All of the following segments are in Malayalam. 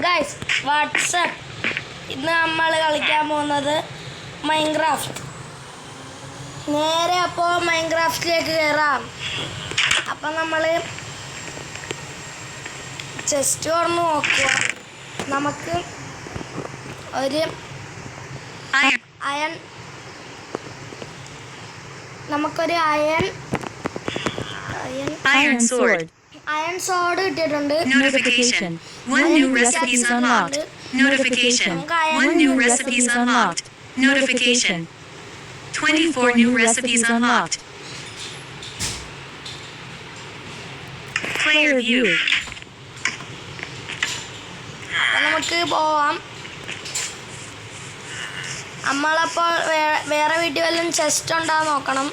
ഗൈസ് വാട്സപ്പ് ഇന്ന് നമ്മൾ കളിക്കാൻ പോകുന്നത് മൈൻക്രാഫ്റ്റ്. നേരെ അപ്പോൾ മൈൻക്രാഫ്റ്റിലേക്ക് കയറാം. അപ്പം നമ്മൾ ചെസ്റ്റ് തുറന്ന് നോക്കുക. നമുക്ക് ഒരു അയൺ അയൺ സോഡ് കിട്ടിയിട്ടുണ്ട്. Notification. 1 new recipes unlocked. Notification. 1 new recipes unlocked. Notification. 24 new recipes unlocked. Player view. അപ്പം നമുക്ക് പോവാം. നമ്മളപ്പോൾ വേറെ വീട്ടിൽ വല്ലതും ചെസ്റ്റ് ഉണ്ടാകാൻ നോക്കണം.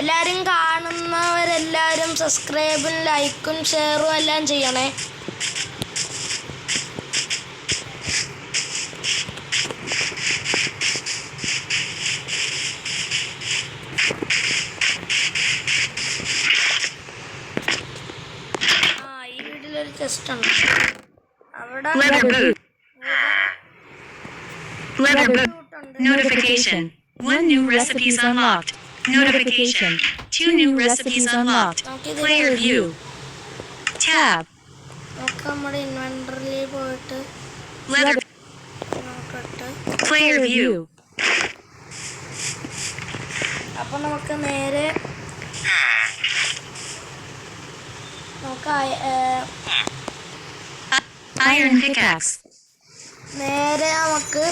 എല്ലാവരും കാണുന്നവരെല്ലാവരും സബ്സ്ക്രൈബും ലൈക്കും ഷെയറും എല്ലാം ചെയ്യണേ. ഈ വീട്ടിലൊരു ചെസ്റ്റ് ഉണ്ട്. അവിടെ Notification. 1 new recipes unlocked. Notification. 2 new recipes unlocked. Player view. Tab. നമുക്ക് നമ്മുടെ ഇൻവെന്ററിയിൽ പോയിട്ട് നോക്കട്ടെ. Player view. അപ്പം നമുക്ക് നേരെ Iron pickaxe. നേരെ നമുക്ക്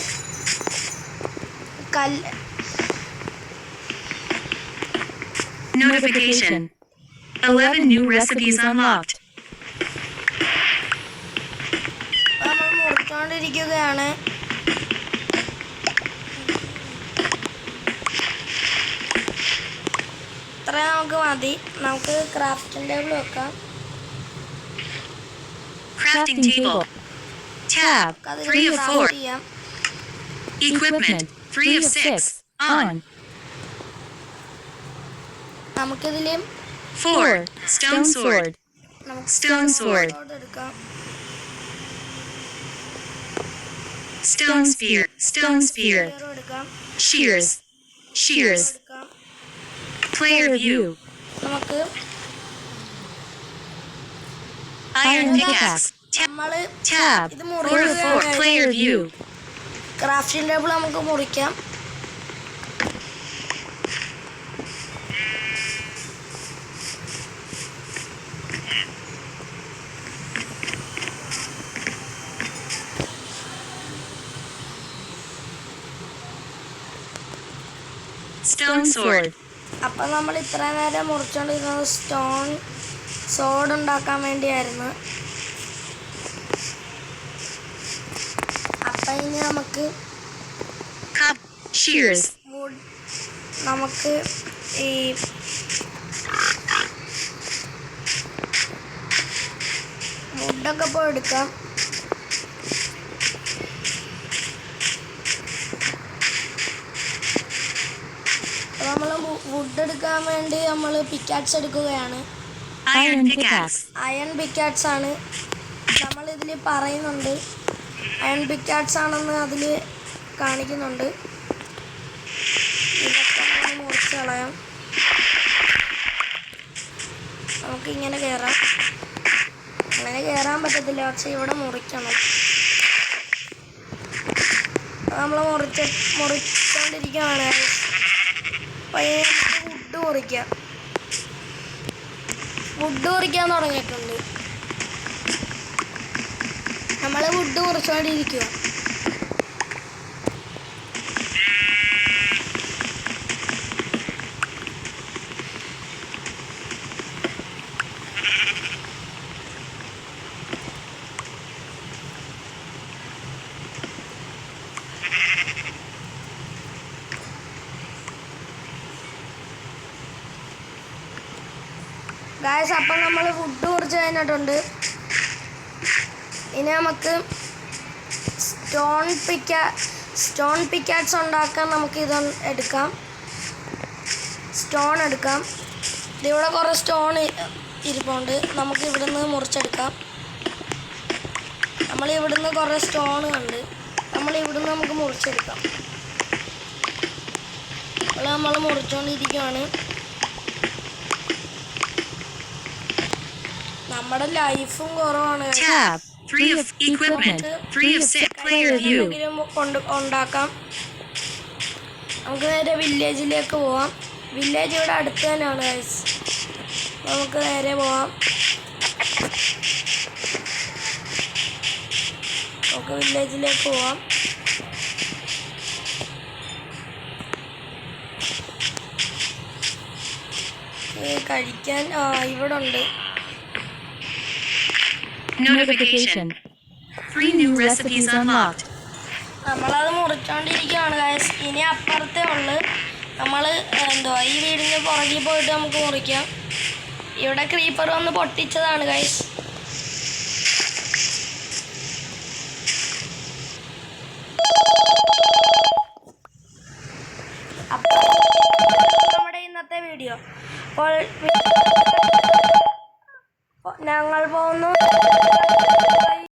Notification. 11 new recipes unlocked. നമ്മൾ മുറിച്ചുകൊണ്ടിരിക്കുകയാണ്. ഇത്ര നമുക്ക് മതി. നമുക്ക് ക്രാഫ്റ്റിംഗ് ടേബിൾ വെക്കാം. Crafting table. Tab. 3 of 4. ചെയ്യാം. Equipment. 3 of 6. On. നമുക്കിതിൽ 4. Stone sword. Stone sword. എടുക്കാം. Stone spear. Stone spear. എടുക്കാം. Shears. Shears. എടുക്കാം. Player view. നമുക്ക് Iron pickaxe. നമ്മള് Tab. ഇത് 4 of 4. Player view. Crafting table നമുക്ക് മുറിക്കാം. Stone sword. അപ്പം നമ്മൾ ഇത്ര നേരം മുറിച്ചുകൊണ്ടിരുന്നത് സ്റ്റോൺ സോഡ് ഉണ്ടാക്കാൻ വേണ്ടിയായിരുന്നു. അപ്പം ഇനി നമുക്ക് Shears. നമുക്ക് ഈ വുഡൊക്കെ പോയി എടുക്കാം. നമ്മൾ വുഡ് എടുക്കാൻ വേണ്ടി നമ്മൾ പിക്കാക്സ് എടുക്കുകയാണ്. Iron pickaxe. അയൺ പിക്കാക്സ് ആണ്. നമ്മളിതിൽ പറയുന്നുണ്ട് അയൺ പിക്കാക്സ് ആണെന്ന് അതിൽ കാണിക്കുന്നുണ്ട്. ഇതൊക്കെ നമ്മൾ മുറിച്ച് കളയാം. നമുക്കിങ്ങനെ കയറാം. അങ്ങനെ കയറാൻ പറ്റത്തില്ല, പക്ഷെ ഇവിടെ മുറിക്കണം. നമ്മൾ മുറിച്ചുകൊണ്ടിരിക്കുകയാണ്. അപ്പോൾ നമുക്ക് വുഡ് മുറിക്കാൻ തുടങ്ങിയിട്ടുണ്ട്. നമ്മൾ വുഡ് മുറിച്ചുകൊണ്ടിരിക്കുക. ഗായ്സ്, അപ്പം നമ്മൾ വുഡ് മുറിച്ച് കഴിഞ്ഞിട്ടുണ്ട്. ഇനി നമുക്ക് സ്റ്റോൺ പിക്കാക്സ് ഉണ്ടാക്കാൻ നമുക്ക് ഇത് എടുക്കാം. സ്റ്റോൺ എടുക്കാം. ഇതിവിടെ കുറേ സ്റ്റോൺ ഇരിപ്പുണ്ട്, നമുക്ക് ഇവിടുന്ന് മുറിച്ചെടുക്കാം. നമ്മളിവിടുന്ന് കുറേ സ്റ്റോൺ കണ്ട് നമ്മളിവിടുന്ന് നമുക്ക് മുറിച്ചെടുക്കാം. നമ്മൾ മുറിച്ചുകൊണ്ടിരിക്കുകയാണ്. നമ്മുടെ ലൈഫും കുറവാണ്. Tab. Free of equipment. Free of set player view. ഉണ്ടാക്കാം. നമുക്ക് നേരെ വില്ലേജിലേക്ക് പോവാം. വില്ലേജ് ഇവിടെ അടുത്ത് തന്നെയാണ് ഗൈസ്. നമുക്ക് നേരെ പോവാം. നമുക്ക് വില്ലേജിലേക്ക് പോവാം. കഴിക്കാൻ ഇവിടെ ഉണ്ട്. Notification. 3 new recipes unlocked. നമ്മളത് മുറിച്ചോണ്ടിരിക്കുകയാണ് ഗൈസ്. ഇനി അപ്പുറത്തേ ഉള്ളു. നമ്മൾ ഈ വീടിന് പുറകിൽ പോയിട്ട് നമുക്ക് മുറിക്കാം. ഇവിടെ ക്രീപ്പർ വന്ന് പൊട്ടിച്ചതാണ് ഗൈസ്. അപ്പോൾ നമ്മുടെ ഇന്നത്തെ വീഡിയോ. അപ്പോൾ ഞങ്ങൾ പോകുന്നു.